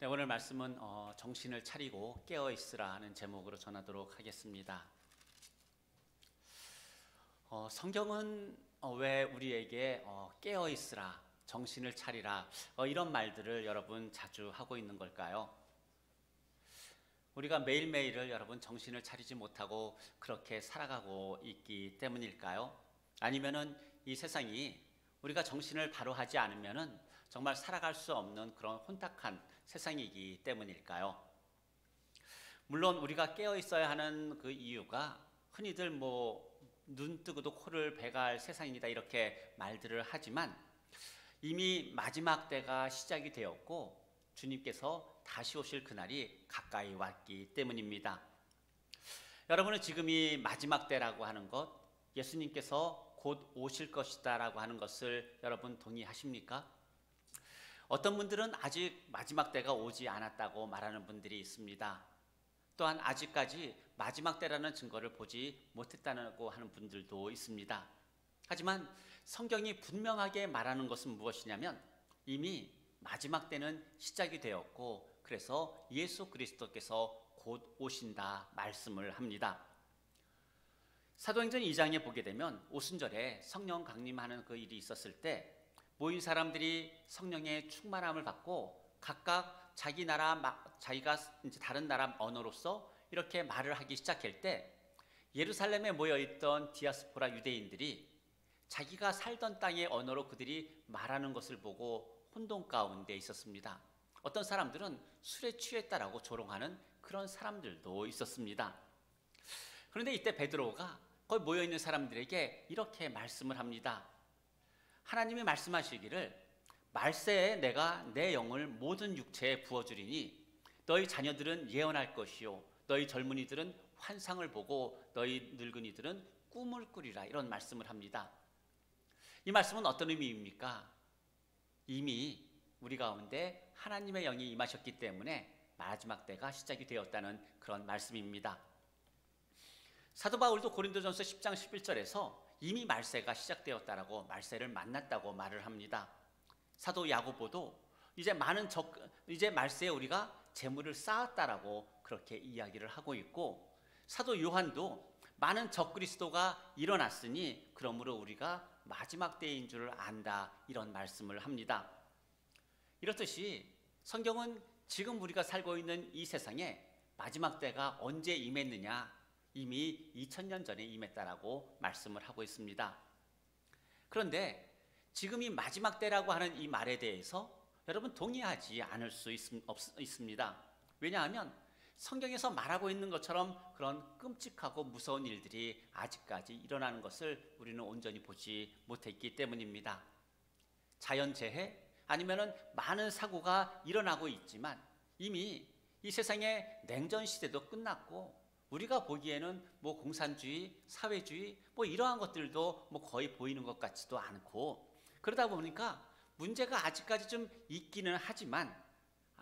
네, 오늘 말씀은 정신을 차리고 깨어 있으라 하는 제목으로 전하도록 하겠습니다. 성경은 왜 우리에게 깨어 있으라, 정신을 차리라 이런 말들을 여러분 자주 하고 있는 걸까요? 우리가 매일매일을 여러분 정신을 차리지 못하고 그렇게 살아가고 있기 때문일까요? 아니면은 이 세상이 우리가 정신을 바로 하지 않으면은 정말 살아갈 수 없는 그런 혼탁한 세상이기 때문일까요? 물론 우리가 깨어 있어야 하는 그 이유가 흔히들 눈 뜨고도 코를 베갈 세상이다 이렇게 말들을 하지만 이미 마지막 때가 시작이 되었고 주님께서 다시 오실 그날이 가까이 왔기 때문입니다. 여러분은 지금 이 마지막 때라고 하는 것, 예수님께서 곧 오실 것이다 라고 하는 것을 여러분 동의하십니까? 어떤 분들은 아직 마지막 때가 오지 않았다고 말하는 분들이 있습니다. 또한 아직까지 마지막 때라는 증거를 보지 못했다고 하는 분들도 있습니다. 하지만 성경이 분명하게 말하는 것은 무엇이냐면 이미 마지막 때는 시작이 되었고 그래서 예수 그리스도께서 곧 오신다 말씀을 합니다. 사도행전 2장에 보게 되면 오순절에 성령 강림하는 그 일이 있었을 때 모인 사람들이 성령의 충만함을 받고 각각 자기 나라, 자기가 이제 다른 나라 언어로서 이렇게 말을 하기 시작할 때 예루살렘에 모여있던 디아스포라 유대인들이 자기가 살던 땅의 언어로 그들이 말하는 것을 보고 혼돈 가운데 있었습니다. 어떤 사람들은 술에 취했다라고 조롱하는 그런 사람들도 있었습니다. 그런데 이때 베드로가 거기 모여있는 사람들에게 이렇게 말씀을 합니다. 하나님이 말씀하시기를 말세에 내가 내 영을 모든 육체에 부어주리니 너희 자녀들은 예언할 것이요 너희 젊은이들은 환상을 보고 너희 늙은이들은 꿈을 꾸리라 이런 말씀을 합니다. 이 말씀은 어떤 의미입니까? 이미 우리 가운데 하나님의 영이 임하셨기 때문에 마지막 때가 시작이 되었다는 그런 말씀입니다. 사도 바울도 고린도전서 10장 11절에서 이미 말세가 시작되었다라고 말세를 만났다고 말을 합니다. 사도 야고보도 이제 말세에 우리가 재물을 쌓았다라고 그렇게 이야기를 하고 있고 사도 요한도 많은 적그리스도가 일어났으니 그러므로 우리가 마지막 때인 줄 안다 이런 말씀을 합니다. 이렇듯이 성경은 지금 우리가 살고 있는 이 세상에 마지막 때가 언제 임했느냐 이미 2000년 전에 임했다라고 말씀을 하고 있습니다. 그런데 지금 이 마지막 때라고 하는 이 말에 대해서 여러분 동의하지 않을 수 있습니다. 왜냐하면 성경에서 말하고 있는 것처럼 그런 끔찍하고 무서운 일들이 아직까지 일어나는 것을 우리는 온전히 보지 못했기 때문입니다. 자연재해 아니면은 많은 사고가 일어나고 있지만 이미 이 세상의 냉전 시대도 끝났고 우리가 보기에는 공산주의, 사회주의 이러한 것들도 거의 보이는 것 같지도 않고 그러다 보니까 문제가 아직까지 좀 있기는 하지만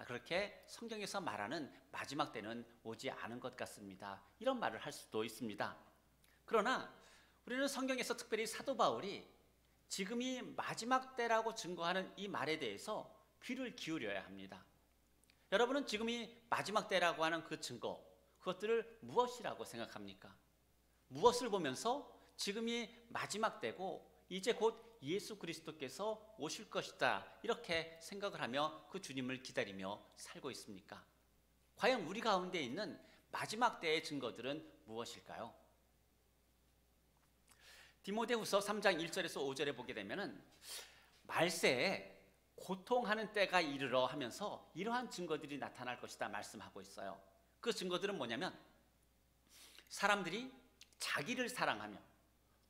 그렇게 성경에서 말하는 마지막 때는 오지 않은 것 같습니다. 이런 말을 할 수도 있습니다. 그러나 우리는 성경에서 특별히 사도 바울이 지금이 마지막 때라고 증거하는 이 말에 대해서 귀를 기울여야 합니다. 여러분은 지금이 마지막 때라고 하는 그 증거 그것들을 무엇이라고 생각합니까? 무엇을 보면서 지금이 마지막 때고 이제 곧 예수 그리스도께서 오실 것이다 이렇게 생각을 하며 그 주님을 기다리며 살고 있습니까? 과연 우리 가운데 있는 마지막 때의 증거들은 무엇일까요? 디모데후서 3장 1절에서 5절에 보게 되면은 말세에 고통하는 때가 이르러 하면서 이러한 증거들이 나타날 것이다 말씀하고 있어요. 그 증거들은 뭐냐면 사람들이 자기를 사랑하며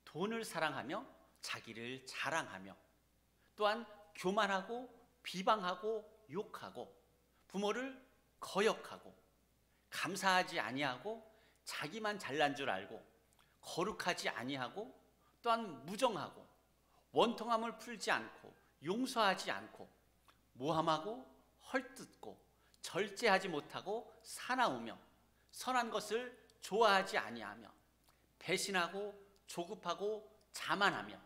돈을 사랑하며 자기를 자랑하며 또한 교만하고 비방하고 욕하고 부모를 거역하고 감사하지 아니하고 자기만 잘난 줄 알고 거룩하지 아니하고 또한 무정하고 원통함을 풀지 않고 용서하지 않고 모함하고 헐뜯고 절제하지 못하고 사나우며 선한 것을 좋아하지 아니하며 배신하고 조급하고 자만하며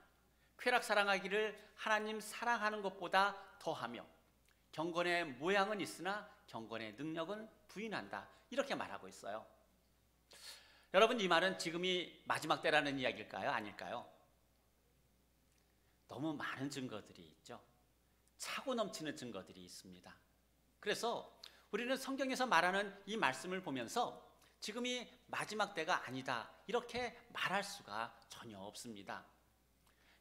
쾌락 사랑하기를 하나님 사랑하는 것보다 더하며 경건의 모양은 있으나 경건의 능력은 부인한다. 이렇게 말하고 있어요. 여러분, 이 말은 지금이 마지막 때라는 이야기일까요? 아닐까요? 너무 많은 증거들이 있죠. 차고 넘치는 증거들이 있습니다. 그래서 우리는 성경에서 말하는 이 말씀을 보면서 지금이 마지막 때가 아니다, 이렇게 말할 수가 전혀 없습니다.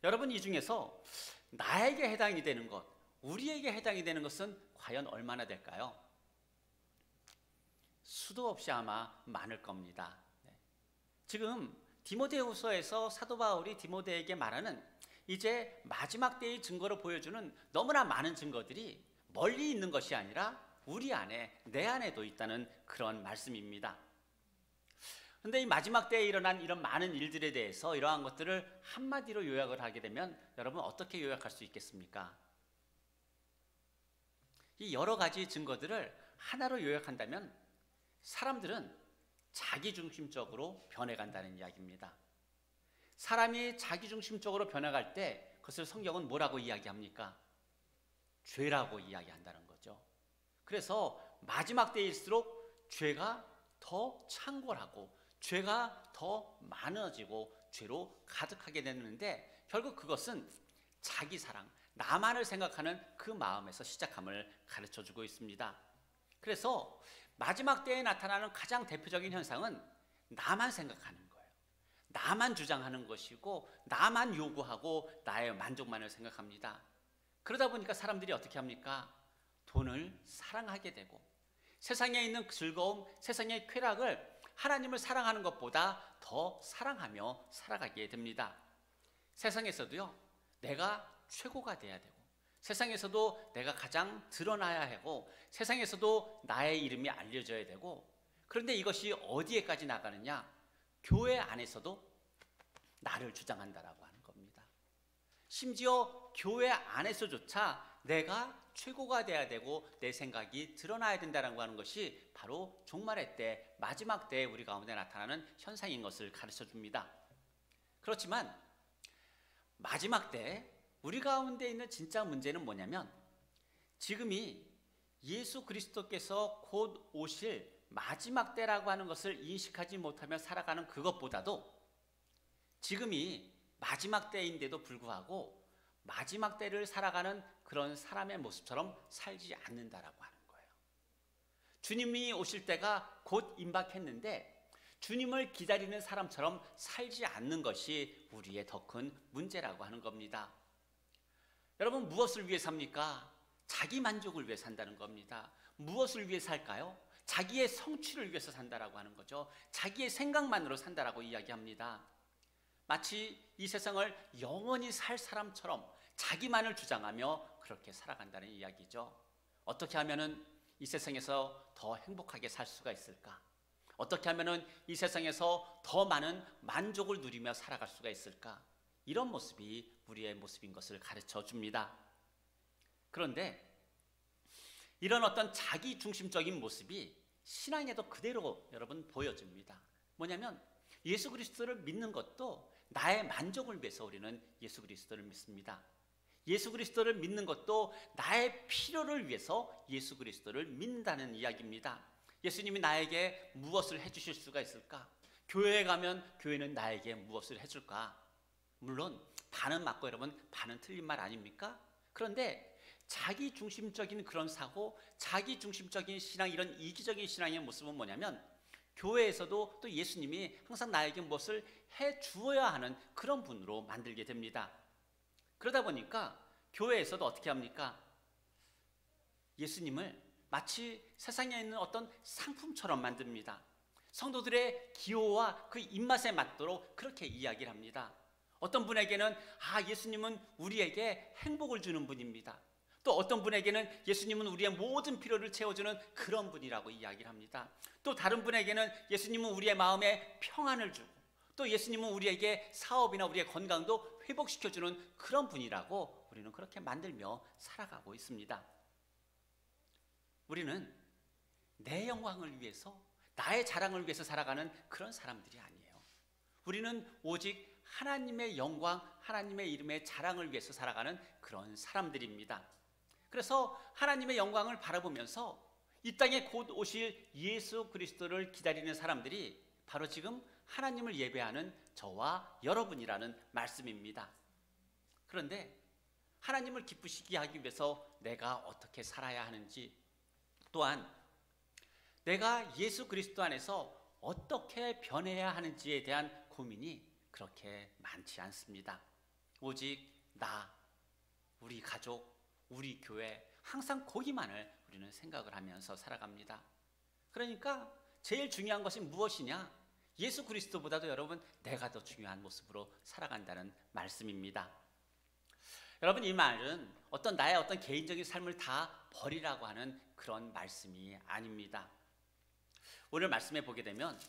여러분, 이 중에서 나에게 해당이 되는 것, 우리에게 해당이 되는 것은 과연 얼마나 될까요? 수도 없이 아마 많을 겁니다. 지금 디모데후서에서 사도 바울이 디모데에게 말하는 이제 마지막 때의 증거를 보여주는 너무나 많은 증거들이 멀리 있는 것이 아니라 우리 안에, 내 안에도 있다는 그런 말씀입니다. 그런데 이 마지막 때에 일어난 이런 많은 일들에 대해서 이러한 것들을 한마디로 요약을 하게 되면 여러분 어떻게 요약할 수 있겠습니까? 이 여러 가지 증거들을 하나로 요약한다면 사람들은 자기중심적으로 변해간다는 이야기입니다. 사람이 자기중심적으로 변해갈 때 그것을 성경은 뭐라고 이야기합니까? 죄라고 이야기한다는 거죠. 그래서 마지막 때일수록 죄가 더 창궐하고 죄가 더 많아지고 죄로 가득하게 되는데 결국 그것은 자기 사랑, 나만을 생각하는 그 마음에서 시작함을 가르쳐주고 있습니다. 그래서 마지막 때에 나타나는 가장 대표적인 현상은 나만 생각하는 거예요. 나만 주장하는 것이고 나만 요구하고 나의 만족만을 생각합니다. 그러다 보니까 사람들이 어떻게 합니까? 돈을 사랑하게 되고 세상에 있는 즐거움, 세상의 쾌락을 하나님을 사랑하는 것보다 더 사랑하며 살아가게 됩니다. 세상에서도요, 내가 최고가 돼야 되고 세상에서도 내가 가장 드러나야 하고 세상에서도 나의 이름이 알려져야 되고, 그런데 이것이 어디에까지 나가느냐? 교회 안에서도 나를 주장한다라고 하는 겁니다. 심지어 교회 안에서조차 내가 최고가 돼야 되고 내 생각이 드러나야 된다는 하는 것이 바로 종말의 때, 마지막 때에 우리 가운데 나타나는 현상인 것을 가르쳐 줍니다. 그렇지만 마지막 때 우리 가운데 있는 진짜 문제는 뭐냐면 지금이 예수 그리스도께서 곧 오실 마지막 때라고 하는 것을 인식하지 못하며 살아가는 그것보다도 지금이 마지막 때인데도 불구하고 마지막 때를 살아가는 그런 사람의 모습처럼 살지 않는다라고 하는 거예요. 주님이 오실 때가 곧 임박했는데 주님을 기다리는 사람처럼 살지 않는 것이 우리의 더 큰 문제라고 하는 겁니다. 여러분, 무엇을 위해 삽니까? 자기 만족을 위해 산다는 겁니다. 무엇을 위해 살까요? 자기의 성취를 위해서 산다라고 하는 거죠. 자기의 생각만으로 산다라고 이야기합니다. 마치 이 세상을 영원히 살 사람처럼 자기만을 주장하며 그렇게 살아간다는 이야기죠. 어떻게 하면은 이 세상에서 더 행복하게 살 수가 있을까? 어떻게 하면은 이 세상에서 더 많은 만족을 누리며 살아갈 수가 있을까? 이런 모습이 우리의 모습인 것을 가르쳐 줍니다. 그런데 이런 어떤 자기 중심적인 모습이 신앙에도 그대로 여러분 보여집니다. 뭐냐면 예수 그리스도를 믿는 것도 나의 만족을 위해서 우리는 예수 그리스도를 믿습니다. 예수 그리스도를 믿는 것도 나의 필요를 위해서 예수 그리스도를 믿는다는 이야기입니다. 예수님이 나에게 무엇을 해주실 수가 있을까? 교회에 가면 교회는 나에게 무엇을 해줄까? 물론 반은 맞고 여러분 반은 틀린 말 아닙니까? 그런데 자기 중심적인 그런 사고, 자기 중심적인 신앙, 이런 이기적인 신앙의 모습은 뭐냐면 교회에서도 또 예수님이 항상 나에게 무엇을 해 주어야 하는 그런 분으로 만들게 됩니다. 그러다 보니까 교회에서도 어떻게 합니까? 예수님을 마치 세상에 있는 어떤 상품처럼 만듭니다. 성도들의 기호와 그 입맛에 맞도록 그렇게 이야기를 합니다. 어떤 분에게는 예수님은 우리에게 행복을 주는 분입니다. 또 어떤 분에게는 예수님은 우리의 모든 필요를 채워주는 그런 분이라고 이야기를 합니다. 또 다른 분에게는 예수님은 우리의 마음에 평안을 주고 또 예수님은 우리에게 사업이나 우리의 건강도 회복시켜주는 그런 분이라고 우리는 그렇게 만들며 살아가고 있습니다. 우리는 내 영광을 위해서, 나의 자랑을 위해서 살아가는 그런 사람들이 아니에요. 우리는 오직 하나님의 영광, 하나님의 이름의 자랑을 위해서 살아가는 그런 사람들입니다. 그래서 하나님의 영광을 바라보면서 이 땅에 곧 오실 예수 그리스도를 기다리는 사람들이 바로 지금 하나님을 예배하는 저와 여러분이라는 말씀입니다. 그런데 하나님을 기쁘시게 하기 위해서 내가 어떻게 살아야 하는지, 또한 내가 예수 그리스도 안에서 어떻게 변해야 하는지에 대한 고민이 그렇게 많지 않습니다. 오직 나, 우리 가족, 우리 교회, 항상 거기만을 우리는 생각을 하면서 살아갑니다. 그러니까 제일 중요한 것이 무엇이냐? 예수 그리스도보다도 여러분, 내가 더 중요한 모습으로 살아간다는 말씀입니다. 여러분, 이 말은 나의 어떤 개인적인 삶을 다 버리라고 하는 그런 말씀이 아닙니다. 오늘 말씀에 보게 되면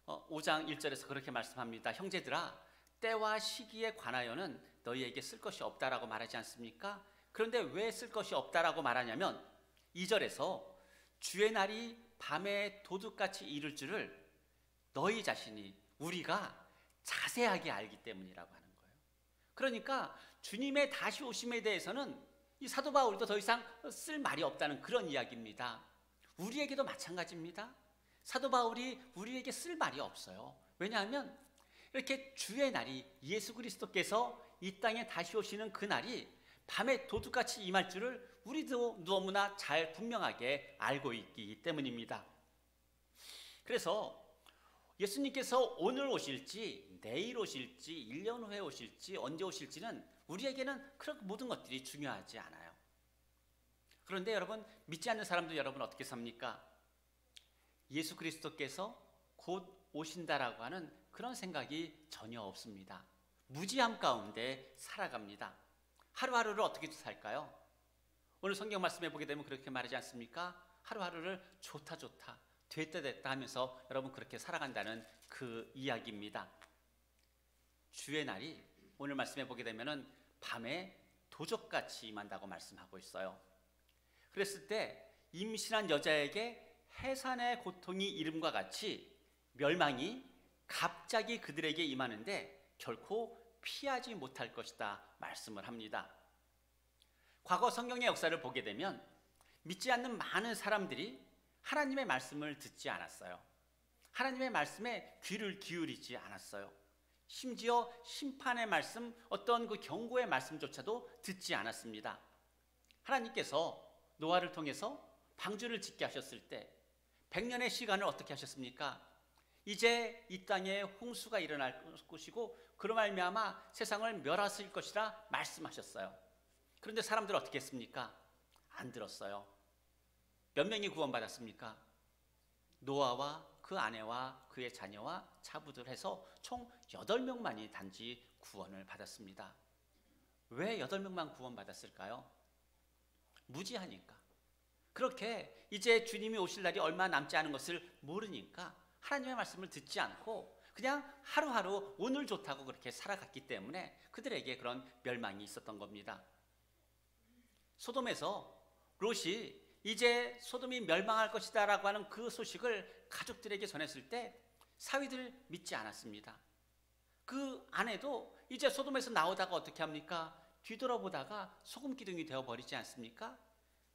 5장 1절에서 그렇게 말씀합니다. 형제들아, 때와 시기에 관하여는 너희에게 쓸 것이 없다라고 말하지 않습니까? 그런데 왜 쓸 것이 없다라고 말하냐면 2절에서 주의 날이 밤에 도둑같이 이를 줄을 너희 자신이, 우리가 자세하게 알기 때문이라고 하는 거예요. 그러니까 주님의 다시 오심에 대해서는 이 사도 바울도 더 이상 쓸 말이 없다는 그런 이야기입니다. 우리에게도 마찬가지입니다. 사도 바울이 우리에게 쓸 말이 없어요. 왜냐하면 이렇게 주의 날이, 예수 그리스도께서 이 땅에 다시 오시는 그 날이 밤에 도둑같이 임할 줄을 우리도 너무나 잘 분명하게 알고 있기 때문입니다. 그래서 예수님께서 오늘 오실지, 내일 오실지, 1년 후에 오실지, 언제 오실지는 우리에게는 그런 모든 것들이 중요하지 않아요. 그런데 여러분, 믿지 않는 사람들 여러분 어떻게 삽니까? 예수 그리스도께서 곧 오신다라고 하는 그런 생각이 전혀 없습니다. 무지함 가운데 살아갑니다. 하루하루를 어떻게 살까요? 오늘 성경 말씀에 보게 되면 그렇게 말하지 않습니까? 하루하루를 좋다 됐다 하면서 여러분 그렇게 살아간다는 그 이야기입니다. 주의 날이 오늘 말씀에 보게 되면은 밤에 도적같이 임한다고 말씀하고 있어요. 그랬을 때 임신한 여자에게 해산의 고통이 이름과 같이 멸망이 갑자기 그들에게 임하는데 결코 피하지 못할 것이다 말씀을 합니다. 과거 성경의 역사를 보게 되면 믿지 않는 많은 사람들이 하나님의 말씀을 듣지 않았어요. 하나님의 말씀에 귀를 기울이지 않았어요. 심지어 심판의 말씀, 어떤 그 경고의 말씀조차도 듣지 않았습니다. 하나님께서 노아를 통해서 방주를 짓게 하셨을 때 100년의 시간을 어떻게 하셨습니까? 이제 이 땅에 홍수가 일어날 것이고 그로 말미암아 세상을 멸하실 것이라 말씀하셨어요. 그런데 사람들은 어떻게 했습니까? 안 들었어요. 몇 명이 구원받았습니까? 노아와 그 아내와 그의 자녀와 자부들 해서 총 8명만이 단지 구원을 받았습니다. 왜 8명만 구원받았을까요? 무지하니까. 그렇게 이제 주님이 오실 날이 얼마 남지 않은 것을 모르니까 하나님의 말씀을 듣지 않고 그냥 하루하루 오늘 좋다고 그렇게 살아갔기 때문에 그들에게 그런 멸망이 있었던 겁니다. 소돔에서 롯이 이제 소돔이 멸망할 것이다 라고 하는 그 소식을 가족들에게 전했을 때 사위들 믿지 않았습니다. 그 아내도 이제 소돔에서 나오다가 어떻게 합니까? 뒤돌아보다가 소금 기둥이 되어버리지 않습니까?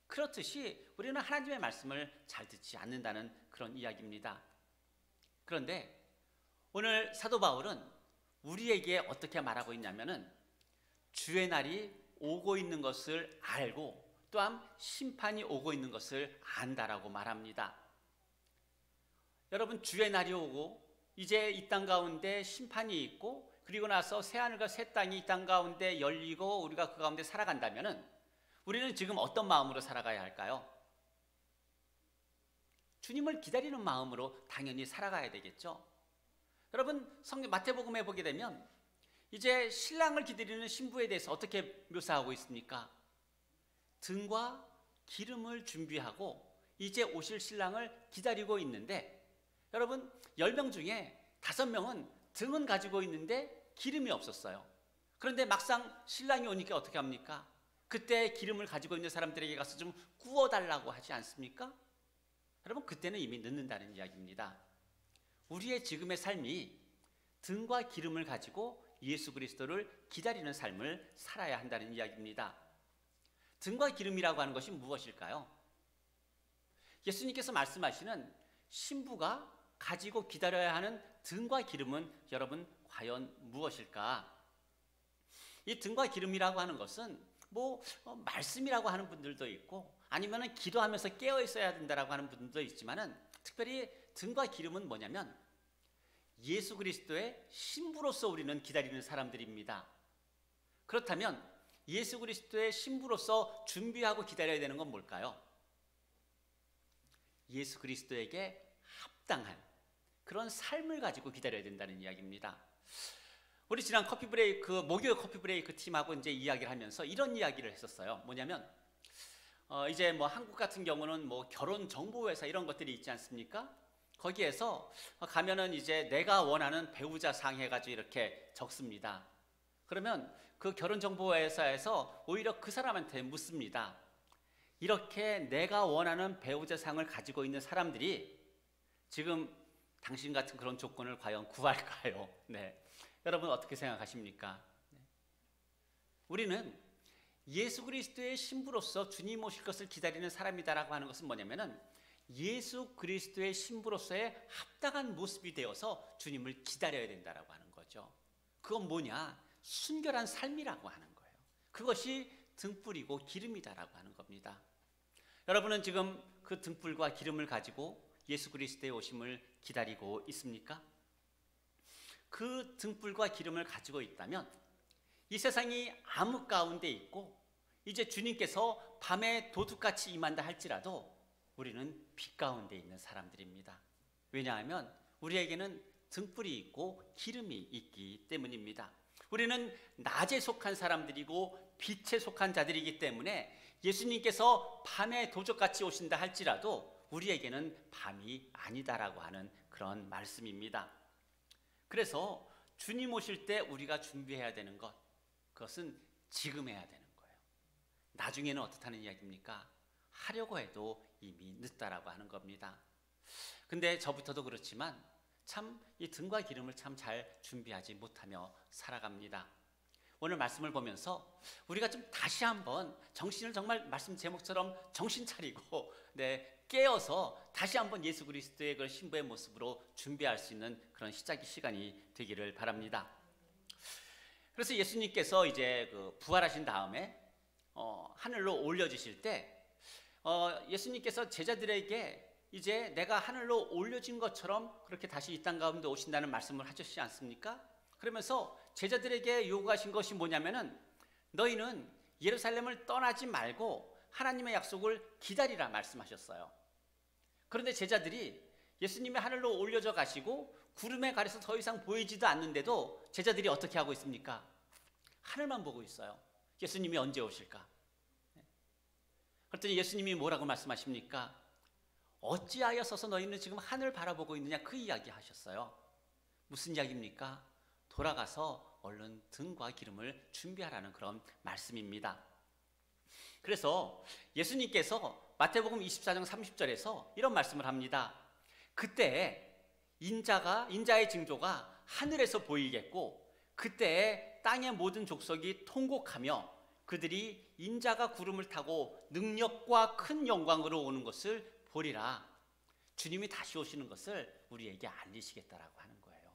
그렇듯이 우리는 하나님의 말씀을 잘 듣지 않는다는 그런 이야기입니다. 그런데 오늘 사도 바울은 우리에게 어떻게 말하고 있냐면은 주의 날이 오고 있는 것을 알고 또한 심판이 오고 있는 것을 안다라고 말합니다. 여러분, 주의 날이 오고 이제 이 땅 가운데 심판이 있고 그리고 나서 새하늘과 새 땅이 이 땅 가운데 열리고 우리가 그 가운데 살아간다면은 우리는 지금 어떤 마음으로 살아가야 할까요? 주님을 기다리는 마음으로 당연히 살아가야 되겠죠. 여러분, 성경 마태복음에 보게 되면 이제 신랑을 기다리는 신부에 대해서 어떻게 묘사하고 있습니까? 등과 기름을 준비하고 이제 오실 신랑을 기다리고 있는데 여러분, 10명 중에 5명은 등은 가지고 있는데 기름이 없었어요. 그런데 막상 신랑이 오니까 어떻게 합니까? 그때 기름을 가지고 있는 사람들에게 가서 좀 구워달라고 하지 않습니까? 여러분, 그때는 이미 늦는다는 이야기입니다. 우리의 지금의 삶이 등과 기름을 가지고 예수 그리스도를 기다리는 삶을 살아야 한다는 이야기입니다. 등과 기름이라고 하는 것이 무엇일까요? 예수님께서 말씀하시는 신부가 가지고 기다려야 하는 등과 기름은 여러분 과연 무엇일까? 이 등과 기름이라고 하는 것은 말씀이라고 하는 분들도 있고 아니면은 기도하면서 깨어 있어야 된다라고 하는 분들도 있지만은 특별히 등과 기름은 뭐냐면 예수 그리스도의 신부로서 우리는 기다리는 사람들입니다. 그렇다면 예수 그리스도의 신부로서 준비하고 기다려야 되는 건 뭘까요? 예수 그리스도에게 합당한 그런 삶을 가지고 기다려야 된다는 이야기입니다. 우리 지난 커피 브레이크, 목요일 커피 브레이크 팀하고 이제 이야기를 하면서 이런 이야기를 했었어요. 뭐냐면 이제 한국 같은 경우는 결혼 정보 회사 이런 것들이 있지 않습니까? 거기에서 가면은 이제 내가 원하는 배우자 상 해가지고 이렇게 적습니다. 그러면 그 결혼 정보 회사에서 오히려 그 사람한테 묻습니다. 이렇게 내가 원하는 배우자 상을 가지고 있는 사람들이 지금 당신 같은 그런 조건을 과연 구할까요? 네. 여러분 어떻게 생각하십니까? 네. 우리는 예수 그리스도의 신부로서 주님 오실 것을 기다리는 사람이다라고 하는 것은 뭐냐면은 예수 그리스도의 신부로서의 합당한 모습이 되어서 주님을 기다려야 된다라고 하는 거죠. 그건 뭐냐? 순결한 삶이라고 하는 거예요. 그것이 등불이고 기름이다라고 하는 겁니다. 여러분은 지금 그 등불과 기름을 가지고 예수 그리스도의 오심을 기다리고 있습니까? 그 등불과 기름을 가지고 있다면 이 세상이 암흑 가운데 있고 이제 주님께서 밤에 도둑같이 임한다 할지라도 우리는 빛 가운데 있는 사람들입니다. 왜냐하면 우리에게는 등불이 있고 기름이 있기 때문입니다. 우리는 낮에 속한 사람들이고 빛에 속한 자들이기 때문에 예수님께서 밤에 도적같이 오신다 할지라도 우리에게는 밤이 아니다라고 하는 그런 말씀입니다. 그래서 주님 오실 때 우리가 준비해야 되는 것, 그것은 지금 해야 되는 거예요. 나중에는 어떻다는 이야기입니까? 하려고 해도 이미 늦다라고 하는 겁니다. 근데 저부터도 그렇지만 참 이 등과 기름을 참 잘 준비하지 못하며 살아갑니다. 오늘 말씀을 보면서 우리가 좀 다시 한번 정신을 정말 말씀 제목처럼 정신 차리고 깨어서 다시 한번 예수 그리스도의 그 신부의 모습으로 준비할 수 있는 그런 시간이 되기를 바랍니다. 그래서 예수님께서 이제 부활하신 다음에 하늘로 올려지실 때 예수님께서 제자들에게 이제 내가 하늘로 올려진 것처럼 그렇게 다시 이 땅 가운데 오신다는 말씀을 하셨지 않습니까? 그러면서 제자들에게 요구하신 것이 뭐냐면은 너희는 예루살렘을 떠나지 말고 하나님의 약속을 기다리라 말씀하셨어요. 그런데 제자들이 예수님이 하늘로 올려져 가시고 구름에 가려서 더 이상 보이지도 않는데도 제자들이 어떻게 하고 있습니까? 하늘만 보고 있어요. 예수님이 언제 오실까? 그랬더니 예수님이 뭐라고 말씀하십니까? 어찌하여서서 너희는 지금 하늘 바라보고 있느냐 그 이야기 하셨어요. 무슨 이야기입니까? 돌아가서 얼른 등과 기름을 준비하라는 그런 말씀입니다. 그래서 예수님께서 마태복음 24장 30절에서 이런 말씀을 합니다. 그때 인자의 징조가 하늘에서 보이겠고 그때 땅의 모든 족속이 통곡하며 그들이 인자가 구름을 타고 능력과 큰 영광으로 오는 것을 보리라. 주님이 다시 오시는 것을 우리에게 알리시겠다라고 하는 거예요.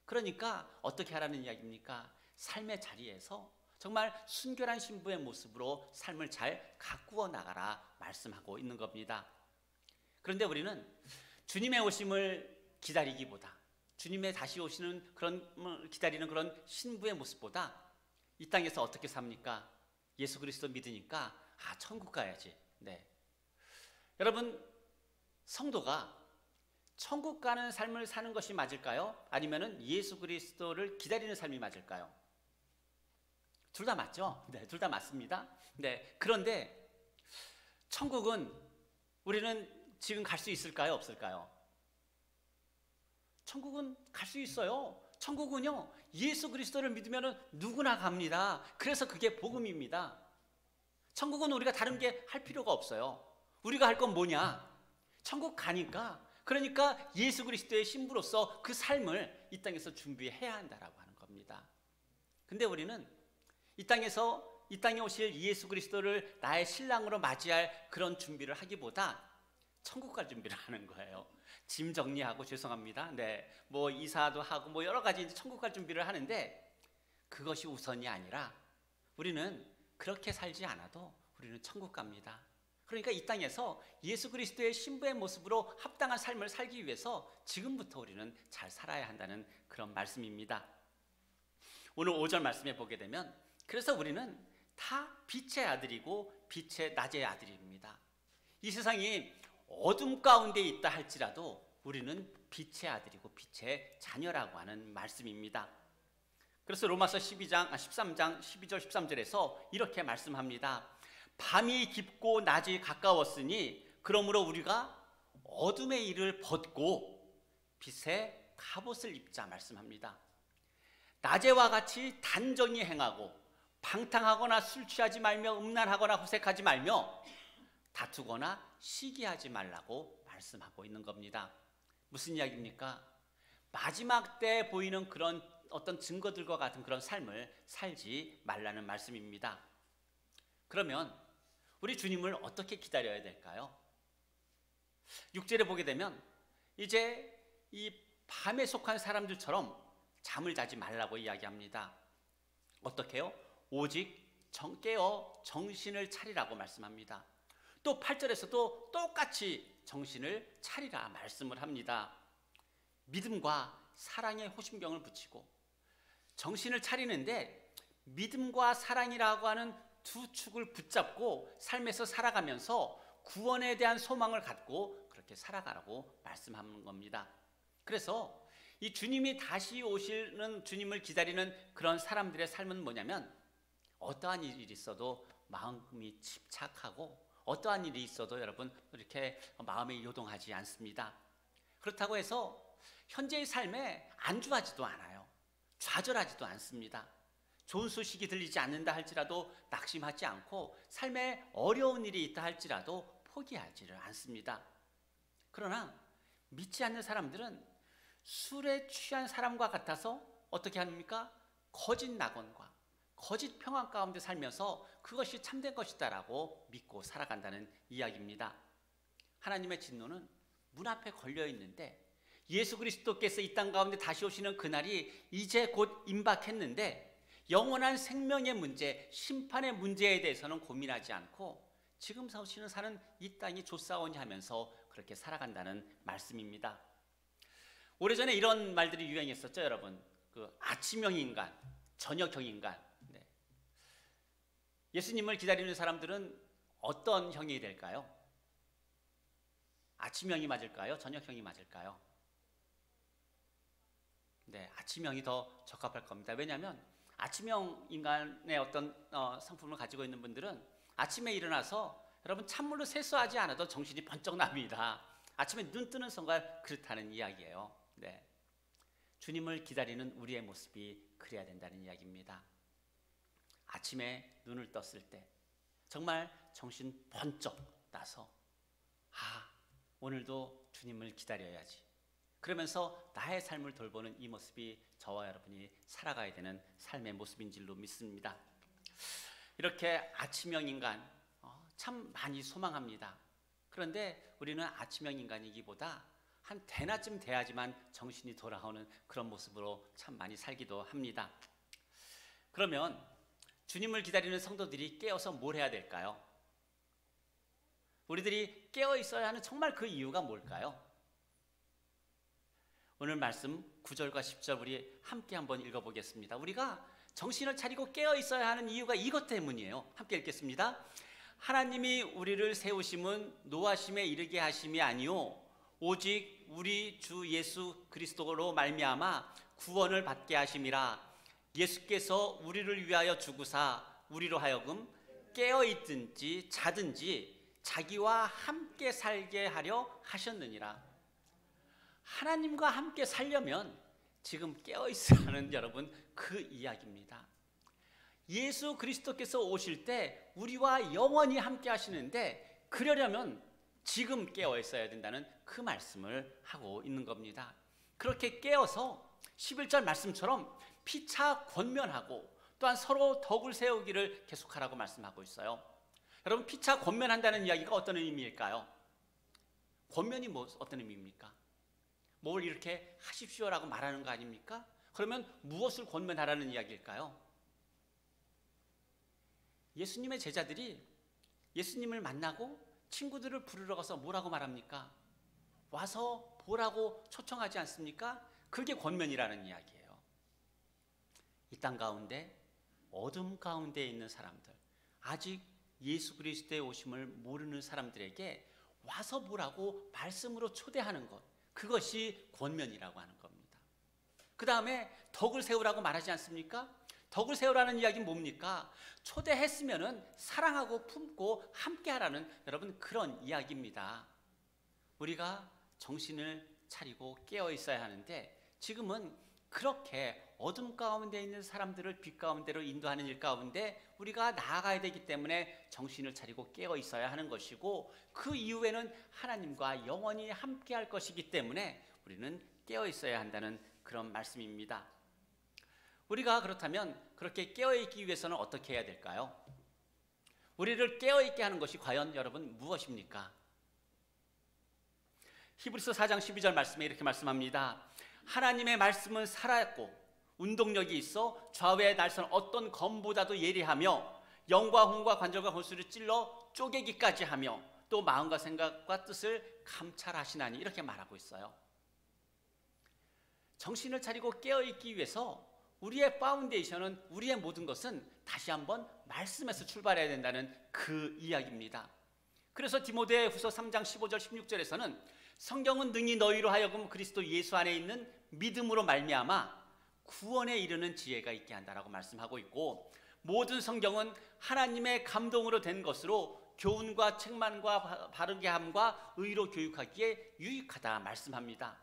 그러니까 어떻게 하라는 이야기입니까? 삶의 자리에서 정말 순결한 신부의 모습으로 삶을 잘 가꾸어 나가라 말씀하고 있는 겁니다. 그런데 우리는 주님의 오심을 기다리기보다 주님의 다시 오시는 그런 기다리는 그런 신부의 모습보다 이 땅에서 어떻게 삽니까? 예수 그리스도 믿으니까 천국 가야지. 네. 여러분 성도가 천국 가는 삶을 사는 것이 맞을까요? 아니면은 예수 그리스도를 기다리는 삶이 맞을까요? 둘 다 맞죠? 네, 둘 다 맞습니다. 네. 그런데 천국은 우리는 지금 갈 수 있을까요? 없을까요? 천국은 갈 수 있어요. 천국은요, 예수 그리스도를 믿으면 누구나 갑니다. 그래서 그게 복음입니다. 천국은 우리가 다른 게 할 필요가 없어요. 우리가 할 건 뭐냐? 천국 가니까, 그러니까 예수 그리스도의 신부로서 그 삶을 이 땅에서 준비해야 한다라고 하는 겁니다. 근데 우리는 이 땅에서 이 땅에 오실 예수 그리스도를 나의 신랑으로 맞이할 그런 준비를 하기보다 천국 갈 준비를 하는 거예요. 짐 정리하고, 죄송합니다. 네, 뭐 이사도 하고 뭐 여러 가지 이제 천국 갈 준비를 하는데, 그것이 우선이 아니라 우리는 그렇게 살지 않아도 우리는 천국 갑니다. 그러니까 이 땅에서 예수 그리스도의 신부의 모습으로 합당한 삶을 살기 위해서 지금부터 우리는 잘 살아야 한다는 그런 말씀입니다. 오늘 5절 말씀에 보게 되면, 그래서 우리는 다 빛의 아들이고 빛의 낮의 아들입니다. 이 세상이 어둠 가운데 있다 할지라도 우리는 빛의 아들이고 빛의 자녀라고 하는 말씀입니다. 그래서 로마서 13장 12절 13절에서 이렇게 말씀합니다. 밤이 깊고 낮이 가까웠으니 그러므로 우리가 어둠의 일을 벗고 빛의 갑옷을 입자 말씀합니다. 낮에와 같이 단정히 행하고 방탕하거나 술 취하지 말며 음란하거나 호색하지 말며 다투거나 시기하지 말라고 말씀하고 있는 겁니다. 무슨 이야기입니까? 마지막 때 보이는 그런 어떤 증거들과 같은 그런 삶을 살지 말라는 말씀입니다. 그러면 우리 주님을 어떻게 기다려야 될까요? 6절에 보게 되면 이제 이 밤에 속한 사람들처럼 잠을 자지 말라고 이야기합니다. 어떻게요? 오직 깨어 정신을 차리라고 말씀합니다. 또 8절에서도 똑같이 정신을 차리라 말씀을 합니다. 믿음과 사랑의 호심경을 붙이고 정신을 차리는데 믿음과 사랑이라고 하는 두 축을 붙잡고 삶에서 살아가면서 구원에 대한 소망을 갖고 그렇게 살아가라고 말씀하는 겁니다. 그래서 이 주님이 다시 오시는 주님을 기다리는 그런 사람들의 삶은 뭐냐면, 어떠한 일이 있어도 마음이 집착하고 어떠한 일이 있어도 여러분 이렇게 마음이 요동하지 않습니다. 그렇다고 해서 현재의 삶에 안주하지도 않아요. 좌절하지도 않습니다. 좋은 소식이 들리지 않는다 할지라도 낙심하지 않고 삶에 어려운 일이 있다 할지라도 포기하지를 않습니다. 그러나 믿지 않는 사람들은 술에 취한 사람과 같아서 어떻게 합니까? 거짓 낙원과 거짓 평안 가운데 살면서 그것이 참된 것이다라고 믿고 살아간다는 이야기입니다. 하나님의 진노는 문 앞에 걸려 있는데 예수 그리스도께서 이 땅 가운데 다시 오시는 그날이 이제 곧 임박했는데, 영원한 생명의 문제, 심판의 문제에 대해서는 고민하지 않고 지금 사시는 사는 이 땅이 좋사오니 하면서 그렇게 살아간다는 말씀입니다. 오래전에 이런 말들이 유행했었죠, 여러분. 그 아침형 인간, 저녁형 인간. 네. 예수님을 기다리는 사람들은 어떤 형이 될까요? 아침형이 맞을까요? 저녁형이 맞을까요? 네, 아침형이 더 적합할 겁니다. 왜냐하면 아침형 인간의 어떤 성품을 가지고 있는 분들은 아침에 일어나서 여러분 찬물로 세수하지 않아도 정신이 번쩍 납니다. 아침에 눈 뜨는 순간 그렇다는 이야기예요. 네, 주님을 기다리는 우리의 모습이 그래야 된다는 이야기입니다. 아침에 눈을 떴을 때 정말 정신 번쩍 나서 오늘도 주님을 기다려야지, 그러면서 나의 삶을 돌보는 이 모습이 저와 여러분이 살아가야 되는 삶의 모습인 줄로 믿습니다. 이렇게 아침형 인간 참 많이 소망합니다. 그런데 우리는 아침형 인간이기보다 한 대낮쯤 돼야지만 정신이 돌아오는 그런 모습으로 참 많이 살기도 합니다. 그러면 주님을 기다리는 성도들이 깨어서 뭘 해야 될까요? 우리들이 깨어 있어야 하는 정말 그 이유가 뭘까요? 오늘 말씀 9절과 10절 우리 함께 한번 읽어보겠습니다. 우리가 정신을 차리고 깨어 있어야 하는 이유가 이것 때문이에요. 함께 읽겠습니다. 하나님이 우리를 세우심은 노하심에 이르게 하심이 아니요 오직 우리 주 예수 그리스도로 말미암아 구원을 받게 하심이라. 예수께서 우리를 위하여 죽으사 우리로 하여금 깨어 있든지 자든지 자기와 함께 살게 하려 하셨느니라. 하나님과 함께 살려면 지금 깨어 있어야 하는 여러분 그 이야기입니다. 예수 그리스도께서 오실 때 우리와 영원히 함께 하시는데, 그러려면 지금 깨어 있어야 된다는 그 말씀을 하고 있는 겁니다. 그렇게 깨어서 11절 말씀처럼 피차 권면하고 또한 서로 덕을 세우기를 계속하라고 말씀하고 있어요. 여러분, 피차 권면한다는 이야기가 어떤 의미일까요? 권면이 어떤 의미입니까? 뭘 이렇게 하십시오라고 말하는 거 아닙니까? 그러면 무엇을 권면하라는 이야기일까요? 예수님의 제자들이 예수님을 만나고 친구들을 부르러 가서 뭐라고 말합니까? 와서 보라고 초청하지 않습니까? 그게 권면이라는 이야기예요. 이 땅 가운데 어둠 가운데 있는 사람들, 아직 예수 그리스도의 오심을 모르는 사람들에게 와서 보라고 말씀으로 초대하는 것, 그것이 권면이라고 하는 겁니다. 그 다음에 덕을 세우라고 말하지 않습니까? 덕을 세우라는 이야기는 뭡니까? 초대했으면은 사랑하고 품고 함께하라는, 여러분, 그런 이야기입니다. 우리가 정신을 차리고 깨어 있어야 하는데, 지금은 그렇게 어둠 가운데 있는 사람들을 빛 가운데로 인도하는 일 가운데 우리가 나아가야 되기 때문에 정신을 차리고 깨어 있어야 하는 것이고, 그 이후에는 하나님과 영원히 함께할 것이기 때문에 우리는 깨어 있어야 한다는 그런 말씀입니다. 우리가 그렇다면 그렇게 깨어있기 위해서는 어떻게 해야 될까요? 우리를 깨어있게 하는 것이 과연 여러분 무엇입니까? 히브리서 4장 12절 말씀에 이렇게 말씀합니다. 하나님의 말씀은 살아있고 운동력이 있어 좌우의 날선 어떤 검보다도 예리하며 영과 혼과 관절과 골수를 찔러 쪼개기까지 하며 또 마음과 생각과 뜻을 감찰하시나니, 이렇게 말하고 있어요. 정신을 차리고 깨어있기 위해서 우리의 파운데이션은, 우리의 모든 것은 다시 한번 말씀에서 출발해야 된다는 그 이야기입니다. 그래서 디모데후서 3장 15절 16절에서는 성경은 능히 너희로 하여금 그리스도 예수 안에 있는 믿음으로 말미암아 구원에 이르는 지혜가 있게 한다라고 말씀하고 있고, 모든 성경은 하나님의 감동으로 된 것으로 교훈과 책망과 바르게 함과 의로 교육하기에 유익하다 말씀합니다.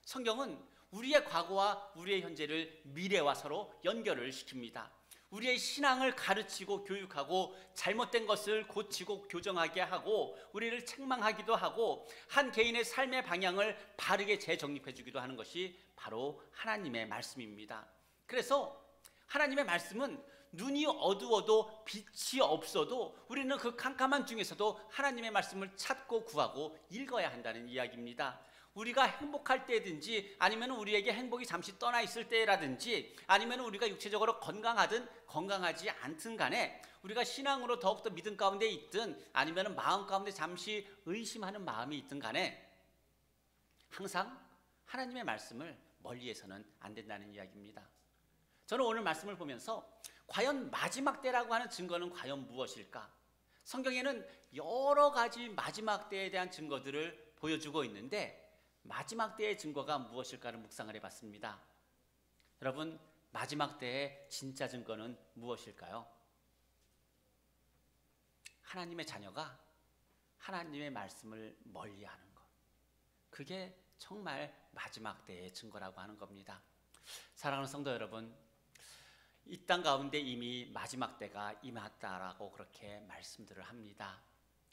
성경은 우리의 과거와 우리의 현재를 미래와 서로 연결을 시킵니다. 우리의 신앙을 가르치고 교육하고 잘못된 것을 고치고 교정하게 하고 우리를 책망하기도 하고 한 개인의 삶의 방향을 바르게 재정립해 주기도 하는 것이 바로 하나님의 말씀입니다. 그래서 하나님의 말씀은 눈이 어두워도 빛이 없어도 우리는 그 캄캄한 중에서도 하나님의 말씀을 찾고 구하고 읽어야 한다는 이야기입니다. 우리가 행복할 때든지 아니면 우리에게 행복이 잠시 떠나 있을 때라든지 아니면 우리가 육체적으로 건강하든 건강하지 않든 간에 우리가 신앙으로 더욱더 믿음 가운데 있든 아니면 마음 가운데 잠시 의심하는 마음이 있든 간에 항상 하나님의 말씀을 멀리해서는 안 된다는 이야기입니다. 저는 오늘 말씀을 보면서 과연 마지막 때라고 하는 증거는 과연 무엇일까? 성경에는 여러 가지 마지막 때에 대한 증거들을 보여주고 있는데 마지막 때의 증거가 무엇일까를 묵상을 해봤습니다. 여러분, 마지막 때의 진짜 증거는 무엇일까요? 하나님의 자녀가 하나님의 말씀을 멀리하는 것, 그게 정말 마지막 때의 증거라고 하는 겁니다. 사랑하는 성도 여러분, 이 땅 가운데 이미 마지막 때가 임했다라고 그렇게 말씀들을 합니다.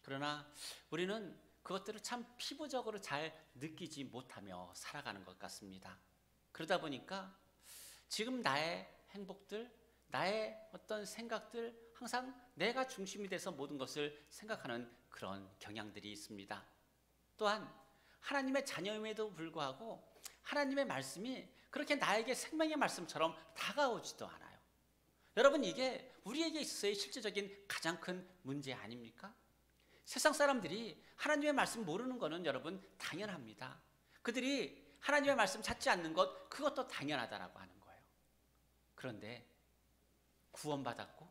그러나 우리는 그것들을 참 피부적으로 잘 느끼지 못하며 살아가는 것 같습니다. 그러다 보니까 지금 나의 행복들, 나의 어떤 생각들, 항상 내가 중심이 돼서 모든 것을 생각하는 그런 경향들이 있습니다. 또한 하나님의 자녀임에도 불구하고 하나님의 말씀이 그렇게 나에게 생명의 말씀처럼 다가오지도 않아요. 여러분, 이게 우리에게 있어서의 실제적인 가장 큰 문제 아닙니까? 세상 사람들이 하나님의 말씀 모르는 것은 여러분 당연합니다. 그들이 하나님의 말씀 찾지 않는 것, 그것도 당연하다라고 하는 거예요. 그런데 구원받았고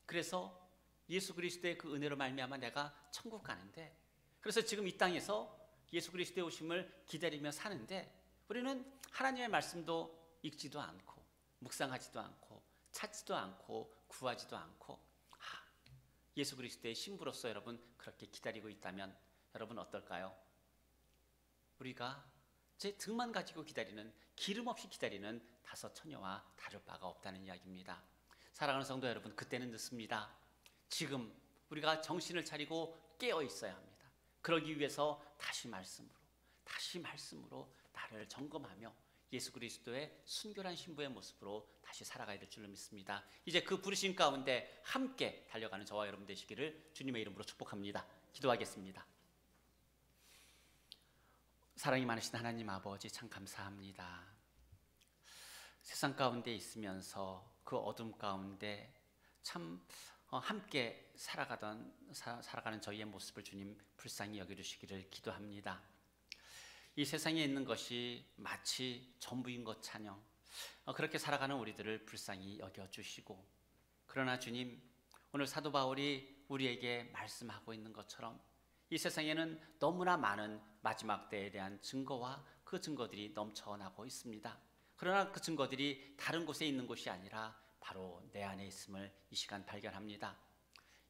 그래서 예수 그리스도의 그 은혜로 말미암아 내가 천국 가는데, 그래서 지금 이 땅에서 예수 그리스도의 오심을 기다리며 사는데 우리는 하나님의 말씀도 읽지도 않고 묵상하지도 않고 찾지도 않고 구하지도 않고 예수 그리스도의 신부로서 여러분 그렇게 기다리고 있다면 여러분 어떨까요? 우리가 제 등만 가지고 기다리는, 기름 없이 기다리는 다섯 처녀와 다를 바가 없다는 이야기입니다. 사랑하는 성도 여러분, 그때는 늦습니다. 지금 우리가 정신을 차리고 깨어 있어야 합니다. 그러기 위해서 다시 말씀으로 나를 점검하며 예수 그리스도의 순결한 신부의 모습으로 다시 살아가야 될 줄로 믿습니다. 이제 그 부르심 가운데 함께 달려가는 저와 여러분 되시기를 주님의 이름으로 축복합니다. 기도하겠습니다. 사랑이 많으신 하나님 아버지, 참 감사합니다. 세상 가운데 있으면서 그 어둠 가운데 참 함께 살아가는 저희의 모습을 주님 불쌍히 여겨주시기를 기도합니다. 이 세상에 있는 것이 마치 전부인 것처럼 그렇게 살아가는 우리들을 불쌍히 여겨주시고, 그러나 주님, 오늘 사도 바울이 우리에게 말씀하고 있는 것처럼 이 세상에는 너무나 많은 마지막 때에 대한 증거와 그 증거들이 넘쳐나고 있습니다. 그러나 그 증거들이 다른 곳에 있는 것이 아니라 바로 내 안에 있음을 이 시간 발견합니다.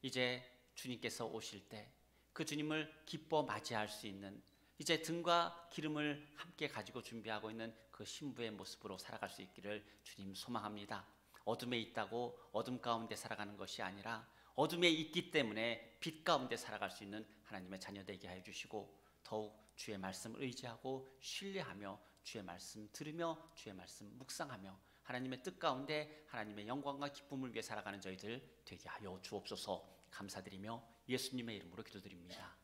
이제 주님께서 오실 때 그 주님을 기뻐 맞이할 수 있는, 이제 등과 기름을 함께 가지고 준비하고 있는 그 신부의 모습으로 살아갈 수 있기를 주님 소망합니다. 어둠에 있다고 어둠 가운데 살아가는 것이 아니라 어둠에 있기 때문에 빛 가운데 살아갈 수 있는 하나님의 자녀 되게 해 주시고, 더욱 주의 말씀을 의지하고 신뢰하며 주의 말씀 들으며 주의 말씀 묵상하며 하나님의 뜻 가운데 하나님의 영광과 기쁨을 위해 살아가는 저희들 되게 하여 주옵소서. 감사드리며 예수님의 이름으로 기도드립니다.